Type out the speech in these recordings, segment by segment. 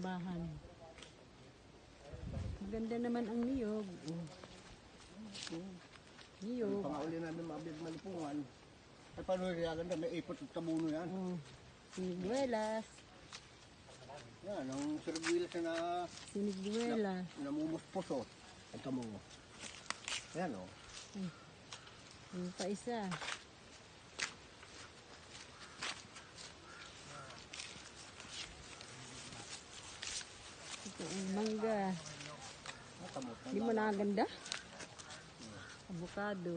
tambahan. Maganda naman ang niyog. Niyog. Pangauli namin mabig malipungan. Ay paano rin ganda, may ipot at tabuno yan. Siniguelas. Yan, ang sirguilas na Siniguelas. namumuspos. Ang tamo. Yan o. Yung pa isa. Ito ang mangga. Hindi mo nakaganda? Avocado.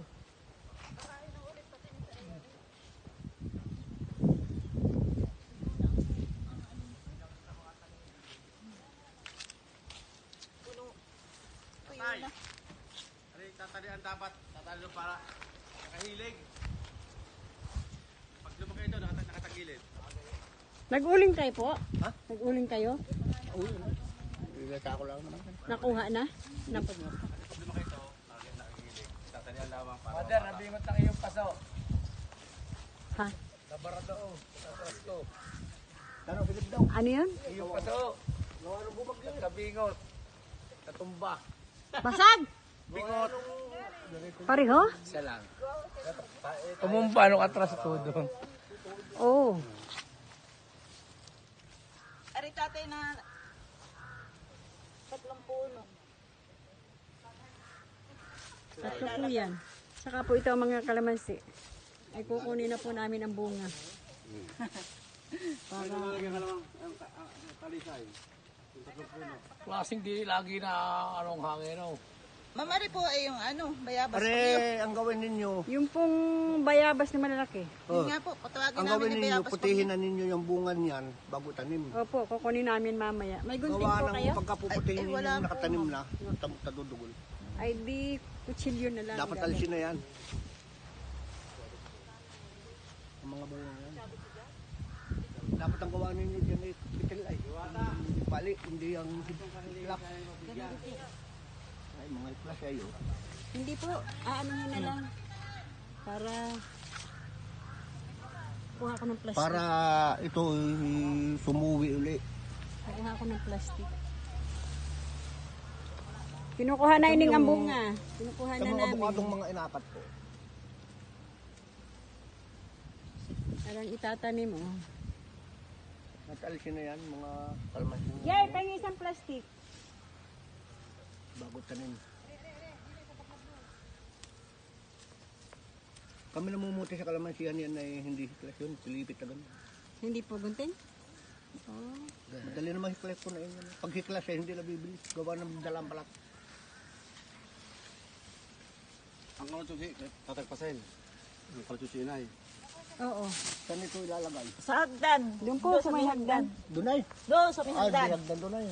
Tay, ano yung tatalian dapat? Tatalo para nakahilig. Pag lumaki ito, nakatagilid. Nag-uling kayo po? Ha? Nag-uling kayo? Uy, ilasa ko lang naman. Nakuha na? Pag lumaki ito, nakahilig. Tatalian lamang para... Mother, nabingot ng iyong paso. Ha? Nabarado o. Tatras ko. Ano, Philip daw? Ano yun? Iyong paso. Nagkabingot. Natumba. Basag! Bingot. Pareho? Isa lang. Tumumba nung atras ko doon. Oo. Ari tatay na 3 puno. Tatlo po yan. Saka po ito ang mga kalamansi. Ay kukunin na po namin ang bunga. Para Talisay. Klaseng di lagi na anong hangin o. Mamari po ay yung bayabas. Pare, ang gawin ninyo, yung pong bayabas na malalaki. Yun nga po, patawagin ang namin gawin ni ninyo, bayabas. putihin na ninyo yung bungan niyan bago tanim. Opo, kukunin namin mamaya. May gunting Gawa po kayo? ng pagkapuputihin Ay, ninyo wala yung po, nakatanim na, tadudugol. Ay di, kutsilyo na lang. Dapat alisin na yan. Ang mga bunga yan. Dapat ang gawa ninyo dyan ay pitil ay. Bali, hindi ang iklap. Ay, mga iklas ay oh. Hindi po, aanuhin na lang. Para kuha ko ng plastic. Para ito sumuwi uli. Kuha ko ng plastic. Kinukuha na ining ang bunga. Kinukuha Sa na mga namin. abukadong mga inapat po. Parang itatanim oh. Natalisin na yan, mga kalmansin. Yay, pengi isang plastic. Bago tanim. Kami namumuti sa kalamansihan yan ay hindi hiklas yun, pilipit na gano'n. Hindi po gunting? Oh. Madali naman hiklas po na yun. Pag hiklas ay hindi nabibili. Gawa ng dalang palat. Ang kalutsusi, tatagpasin. Ang kalutsusi na eh. Oo. Saan ito ilalagay? Sa hagdan. Doon po sa may hagdan. Doon ay. Doon sa may Ah, di hagdan. hagdan doon ay.